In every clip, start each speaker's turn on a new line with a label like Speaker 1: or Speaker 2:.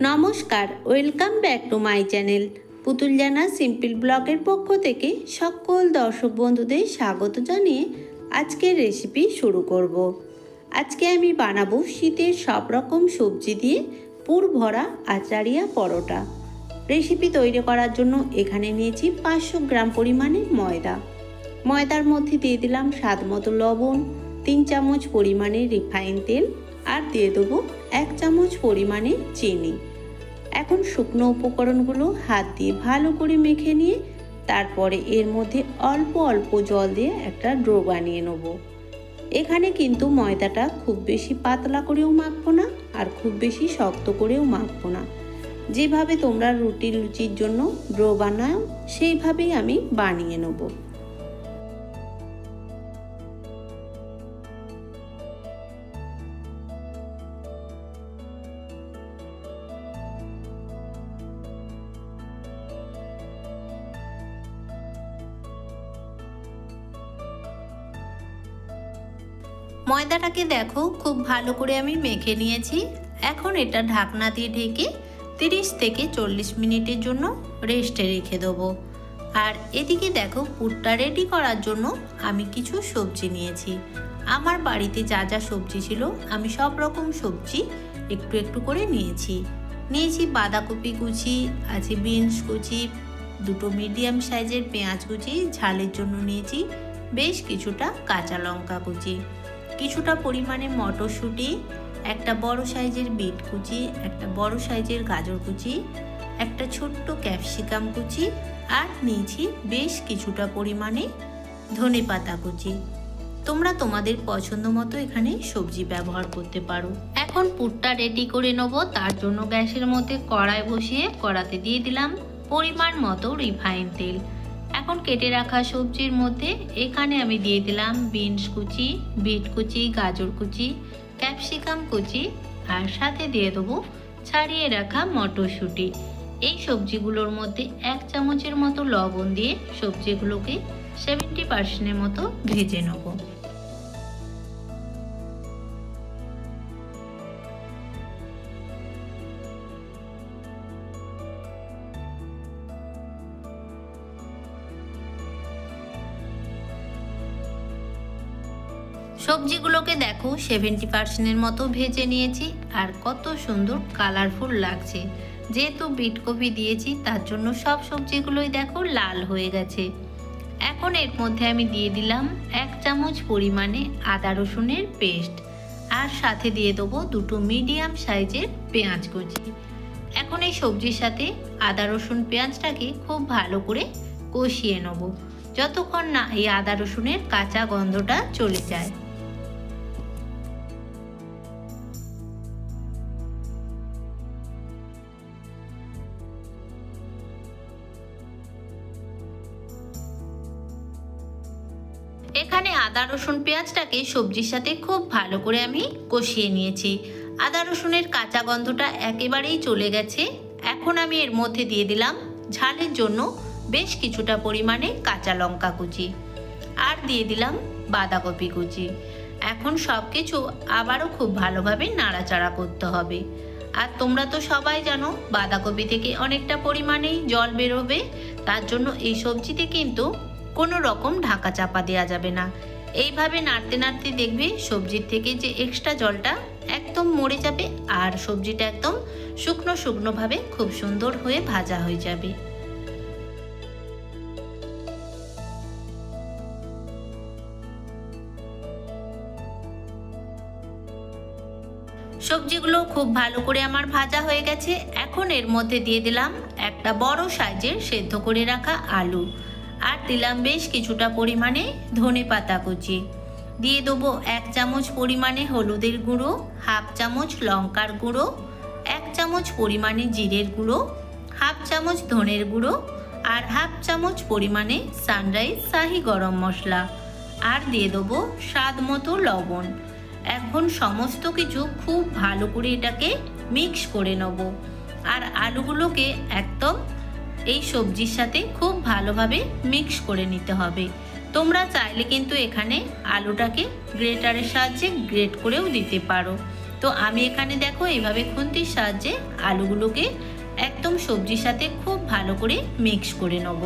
Speaker 1: নমস্কার, welcome back to my channel. পুতুল জানা সিম্পল ব্লগের পক্ষ থেকে সকল দর্শক বন্ধুদের স্বাগত জানিয়ে আজকের রেসিপি শুরু করব। আজকে আমি বানাবো শীতের সব রকম সবজি দিয়ে পুর ভরা আচারিয়া পরোটা। রেসিপি তৈরি করার জন্য এখানে নিয়েছি 500 গ্রাম পরিমাণে ময়দা। ময়দার মধ্যে দিয়ে দিলাম স্বাদ মতো লবণ, 3 চামচ পরিমাণে রিফাইন তেল আর দিয়ে দেবো 1 চামচ পরিমাণে চিনি। এখন শুকনো উপকরণগুলো হাত দিয়ে ভালো করে মেখে নিয়ে তারপরে এর মধ্যে অল্প অল্প জল দিয়ে একটা ডো বানিয়ে নেব। এখানে কিন্তু ময়দাটা খুব বেশি পাতলা করেও মাখবো না আর খুব বেশি শক্ত করেও মাখবো না। যেভাবে তোমরা রুটি লুচির জন্য ডো বানাও সেইভাবেই আমি বানিয়ে নেব। ময়দাটাকে দেখো খুব ভালো করে আমি মেখে নিয়েছি। এখন এটা ঢাকনা দিয়ে ঢেকে 30 থেকে 40 মিনিটের জন্য রেস্টে রেখে দেবো। আর এদিকে দেখো পুরটা রেডি করার জন্য আমি কিছু সবজি নিয়েছি। আমার বাড়িতে যা যা সবজি ছিল আমি সব রকম সবজি একটু একটু করে নিয়েছি বাঁধাকপি কুচি, আছে বিনস কুচি, দুটো মিডিয়াম সাইজের পেঁয়াজ কুচি, ঝালের জন্য নিয়েছি বেশ কিছুটা কাঁচা লঙ্কা কুচি, কিছুটা পরিমাণে মটরশুঁটি, একটা বড় সাইজের বিট কুচি, একটা বড় সাইজের গাজর কুচি, একটা ছোট্ট ক্যাপসিকাম কুচি আর নিয়েছি বেশ কিছুটা পরিমাণে ধনেপাতা কুচি। তোমরা তোমাদের পছন্দ মতো এখানে সবজি ব্যবহার করতে পারো। এখন পুরটা রেডি করে নেব। তার জন্য গ্যাসের মধ্যে কড়াই বসিয়ে কড়াতে দিয়ে দিলাম পরিমাণ মতো রিফাইন তেল। এখন কেটে রাখা সবজির মধ্যে এখানে আমি দিয়ে দিলাম বিনস কুচি, বিট কুচি, গাজর কুচি, ক্যাপসিকাম কুচি আর সাথে দিয়ে দেবো ছাড়িয়ে রাখা মটরশুঁটি। এই সবজিগুলোর মধ্যে 1 চামচের মতো লবণ দিয়ে সবজিগুলোকে 70% মতো ভেজে নেব। সবজিগুলোকে দেখো 70% মতো ভেজে নিয়েছি আর কত সুন্দর কালারফুল লাগছে। যেহেতু বিটকপি দিয়েছি তার জন্য সব সবজিগুলোই দেখো লাল হয়ে গেছে। এখন এর মধ্যে আমি দিয়ে দিলাম 1 চামচ পরিমাণে আদা রসুনের পেস্ট আর সাথে দিয়ে দেবো দুটো মিডিয়াম সাইজের পেঁয়াজ কুচি। এখন এই সবজির সাথে আদা রসুন পেঁয়াজটাকে খুব ভালো করে কষিয়ে নেব যতক্ষণ না এই আদা রসুনের কাঁচা গন্ধটা চলে যায়। এখানে আদা রসুন পেঁয়াজটাকে সবজির সাথে খুব ভালো করে আমি কষিয়ে নিয়েছি। আদা রসুনের কাঁচা গন্ধটা একেবারেই চলে গেছে। এখন আমি এর মধ্যে দিয়ে দিলাম ঝালের জন্য বেশ কিছুটা পরিমাণে কাঁচা লঙ্কা কুচি আর দিয়ে দিলাম বাঁধাকপি কুচি। এখন সব কিছু আবারও খুব ভালোভাবে নাড়াচাড়া করতে হবে। আর তোমরা তো সবাই জানো বাঁধাকপি থেকে অনেকটা পরিমাণেই জল বেরোবে, তার জন্য এই সবজিতে কিন্তু কোনো রকম ঢাকা চাপা দেওয়া যাবে না। এইভাবে নাড়তে নাড়তে দেখবে সবজির থেকে যে এক্সট্রা জলটা একদম মরে যাবে আর সবজিটা একদম শুকনো শুকনোভাবে খুব সুন্দর হয়ে ভাজা হয়ে যাবে। সবজিগুলো খুব ভালো করে আমার ভাজা হয়ে গেছে। এখন এর মধ্যে দিয়ে দিলাম একটা বড় সাইজের সেদ্ধ করে রাখা আলু আর দিলাম বেশ কিছুটা পরিমাণে ধনেপাতা কুচি। দিয়ে দেবো 1 চামচ পরিমাণে হলুদের গুঁড়ো, 1/2 চামচ লঙ্কার গুঁড়ো, 1 চামচ পরিমাণে জিরের গুঁড়ো, 1/2 চামচ ধনের গুঁড়ো আর 1/2 চামচ পরিমাণে সানরাইজ শাহি গরম মশলা আর দিয়ে দেবো স্বাদ মতো লবণ। এখন সমস্ত কিছু খুব ভালো করে এটাকে মিক্স করে নেব আর আলুগুলোকে একদম এই সবজির সাথে খুব ভালোভাবে মিক্স করে নিতে হবে। তোমরা চাইলে কিন্তু এখানে আলুটাকে গ্রেটারের সাহায্যে গ্রেট করেও দিতে পারো। তো আমি এখানে দেখো এইভাবে খুন্তির সাহায্যে আলুগুলোকে একদম সবজির সাথে খুব ভালো করে মিক্স করে নেব।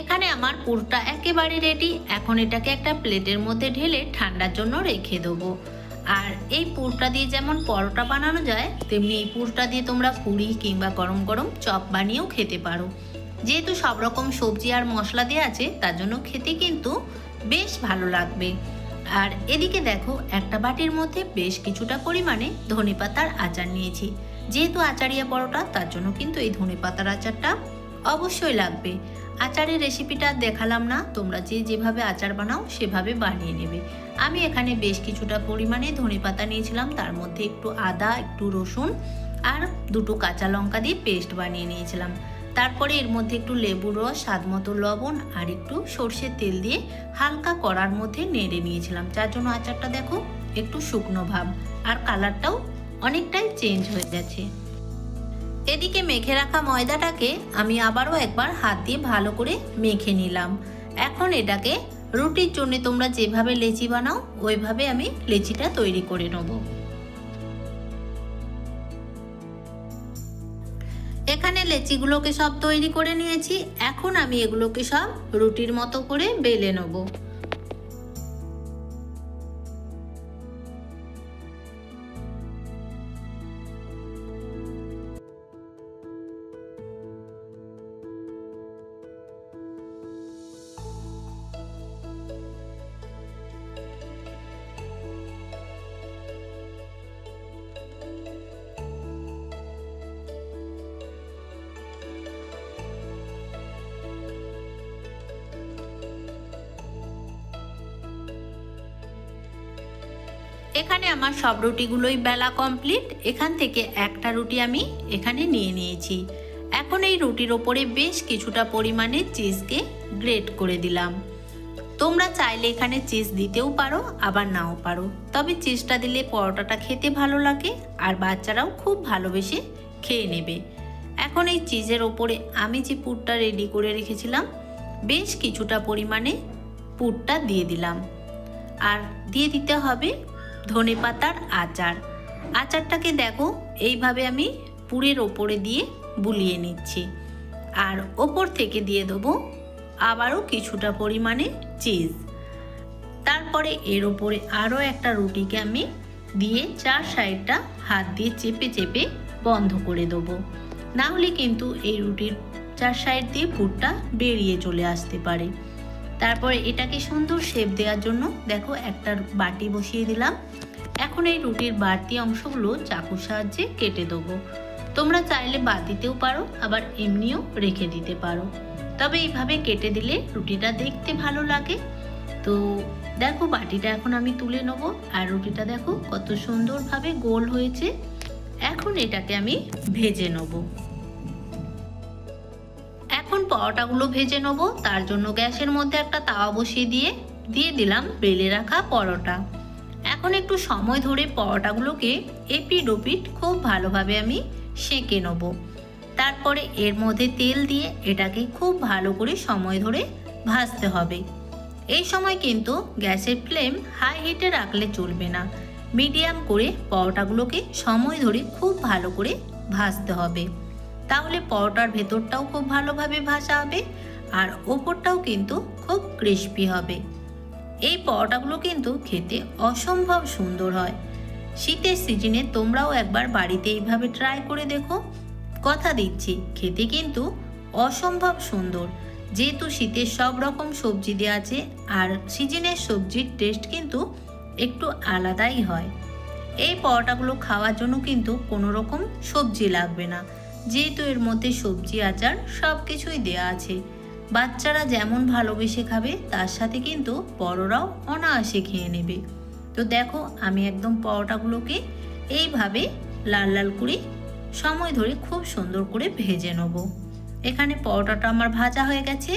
Speaker 1: এখানে আমার পুরটা একেবারে রেডি। এখন এটাকে একটা প্লেটের মধ্যে ঢেলে ঠান্ডার জন্য রেখে দেবো। আর এই পুরটা দিয়ে যেমন পরোটা বানানো যায়, তেমনি এই পুরটা দিয়ে তোমরা পুরি কিংবা গরম গরম চপ বানিয়েও খেতে পারো। যেহেতু সব রকম সবজি আর মশলা দেওয়া আছে, তার জন্য খেতে কিন্তু বেশ ভালো লাগবে। আর এদিকে দেখো একটা বাটির মধ্যে বেশ কিছুটা পরিমাণে ধনেপাতার আচার নিয়েছি। যেহেতু আচারিয়া পরোটা, তার জন্য কিন্তু এই ধনেপাতার আচারটা অবশ্যই লাগবে। আচারের রেসিপিটা দেখালাম না, তোমরা যেভাবে আচার বানাও সেভাবে বানিয়ে নেবে। আমি এখানে বেশ কিছুটা পরিমাণে ধনেপাতা নিয়েছিলাম, তার মধ্যে একটু আদা, একটু রসুন আর দুটো কাঁচা লঙ্কা দিয়ে পেস্ট বানিয়ে নিয়েছিলাম। তারপরে এর মধ্যে একটু লেবুর রস, স্বাদ মতো লবণ আর একটু সর্ষের তেল দিয়ে হালকা কড়ার মধ্যে নেড়ে নিয়েছিলাম, যার জন্য আচারটা দেখো একটু শুকনো ভাব আর কালারটাও অনেকটাই চেঞ্জ হয়ে গেছে। এদিকে মেখে রাখা ময়দাটাকে আমি আবারও একবার হাত দিয়ে ভালো করে মেখে নিলাম। এখন এটাকে রুটির জন্য তোমরা যেভাবে লেচি বানাও ওইভাবে আমি লেচিটা তৈরি করে নেব। এখানে লেচিগুলোকে সব তৈরি করে নিয়েছি। এখন আমি এগুলোকে সব রুটির মতো করে বেলে নেব। এখানে আমার সব রুটিগুলোই বেলা কমপ্লিট। এখান থেকে একটা রুটি আমি এখানে নিয়ে নিয়েছি। এখন এই রুটির ওপরে বেশ কিছুটা পরিমাণে চিজকে গ্রেট করে দিলাম। তোমরা চাইলে এখানে চিজ দিতেও পারো, আবার নাও পারো, তবে চিজটা দিলে পরোটাটা খেতে ভালো লাগে আর বাচ্চারাও খুব ভালোবেসে খেয়ে নেবে। এখন এই চিজের ওপরে আমি যে পুরটা রেডি করে রেখেছিলাম, বেশ কিছুটা পরিমাণে পুরটা দিয়ে দিলাম। আর দিয়ে দিতে হবে ধনেপাতার আচার। আচারটাকে দেখো এইভাবে আমি পুরের ওপরে দিয়ে বুলিয়ে নিচ্ছি। আর ওপর থেকে দিয়ে দেবো আবারও কিছুটা পরিমাণে চিজ। তারপরে এর ওপরে আরও একটা রুটিকে আমি দিয়ে চার সাইডটা হাত দিয়ে চেপে চেপে বন্ধ করে দেবো, না হলে কিন্তু এই রুটির চার সাইড দিয়ে পুরটা বেরিয়ে চলে আসতে পারে। তারপরে এটাকে সুন্দর শেপ দেওয়ার জন্য দেখো একটা বাটি বসিয়ে দিলাম। এখন এই রুটির বাড়তি অংশগুলো চাকুর সাহায্যে কেটে দেবো। তোমরা চাইলে বাদ দিতেও পারো, আবার এমনিও রেখে দিতে পারো, তবে এইভাবে কেটে দিলে রুটিটা দেখতে ভালো লাগে। তো দেখো বাটিটা এখন আমি তুলে নেব। আর রুটিটা দেখো কত সুন্দরভাবে গোল হয়েছে। এখন এটাকে আমি ভেজে নেব। এখন পরোটাগুলো ভেজে নেব। তার জন্য গ্যাসের মধ্যে একটা তাওয়া বসিয়ে দিয়ে দিলাম বেলে রাখা পরোটা। এখন একটু সময় ধরে পরোটাগুলোকে এপিট ওপিট খুব ভালোভাবে আমি সেঁকে নেব। তারপরে এর মধ্যে তেল দিয়ে এটাকে খুব ভালো করে সময় ধরে ভাজতে হবে। এই সময় কিন্তু গ্যাসের ফ্লেম হাই হিটে রাখলে চলবে না, মিডিয়াম করে পরোটাগুলোকে সময় ধরে খুব ভালো করে ভাজতে হবে। তাহলে পরোটার ভেতরটাও খুব ভালোভাবে ভাজা হবে আর ওপরটাও কিন্তু খুব ক্রিস্পি হবে। এই পরোটাগুলো কিন্তু খেতে অসম্ভব সুন্দর হয়। শীতের সিজনে তোমরাও একবার বাড়িতে এইভাবে ট্রাই করে দেখো। কথা দিচ্ছি খেতে কিন্তু অসম্ভব সুন্দর। যেহেতু শীতের সব রকম সবজি দেওয়া আছে আর সিজনের সবজির টেস্ট কিন্তু একটু আলাদাই হয়। এই পরোটাগুলো খাওয়ার জন্য কিন্তু কোনো রকম সবজি লাগবে না, যেহেতু এর মধ্যে সবজি আচার সব কিছুই দেওয়া আছে। বাচ্চারা যেমন ভালোবেসে খাবে তার সাথে কিন্তু বড়রাও অনায়াসে খেয়ে নেবে। তো দেখো আমি একদম পরোটাগুলোকে এইভাবে লাল লাল করে সময় ধরে খুব সুন্দর করে ভেজে নেব। এখানে পরোটাটা আমার ভাজা হয়ে গেছে,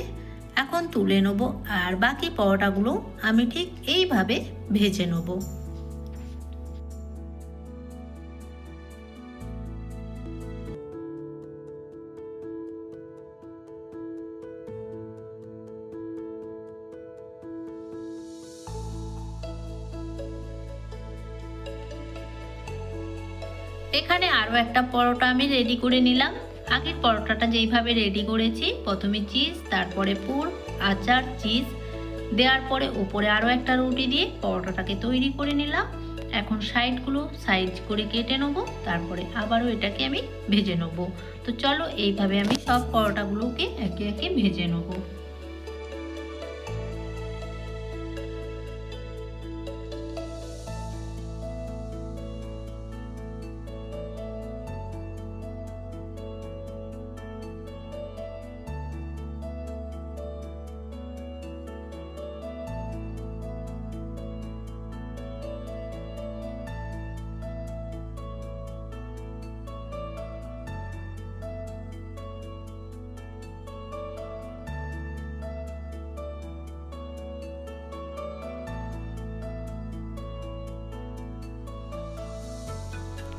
Speaker 1: এখন তুলে নেব। আর বাকি পরোটাগুলো আমি ঠিক এইভাবে ভেজে নেব। এখানে আরও একটা পরোটা আমি রেডি করে নিলাম। আগের পরোটাটা যেইভাবে রেডি করেছি, প্রথমে চিজ, তারপরে পুর, আচার, চিজ দেওয়ার পরে উপরে আরও একটা রুটি দিয়ে পরোটাটাকে তৈরি করে নিলাম। এখন সাইডগুলো সাইজ করে কেটে নেবো, তারপরে আবারও এটাকে আমি ভেজে নেবো। তো চলো এইভাবে আমি সব পরোটাগুলোকে একে একে ভেজে নেবো।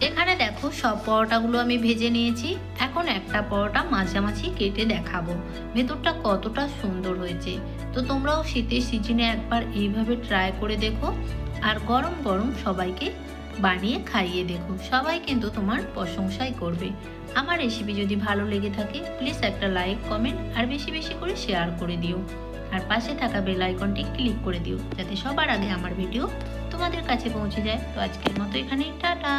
Speaker 1: এখানে দেখো সব পরোটাগুলো আমি ভেজে নিয়েছি। এখন একটা পরোটা মাঝামাঝি কেটে দেখাবো ভেতরটা কতটা সুন্দর হয়েছে। তো তোমরাও শীতের সিজনে একবার এইভাবে ট্রাই করে দেখো, আর গরম গরম সবাইকে বানিয়ে খাইয়ে দেখো। সবাই কিন্তু তোমার প্রশংসাই করবে। আমার রেসিপি যদি ভালো লেগে থাকে প্লিজ একটা লাইক, কমেন্ট আর বেশি বেশি করে শেয়ার করে দিও। আর পাশে থাকা বেল আইকনটি ক্লিক করে দিও, যাতে সবার আগে আমার ভিডিও তোমাদের কাছে পৌঁছে যায়। তো আজকের মতো এখানে টাটা।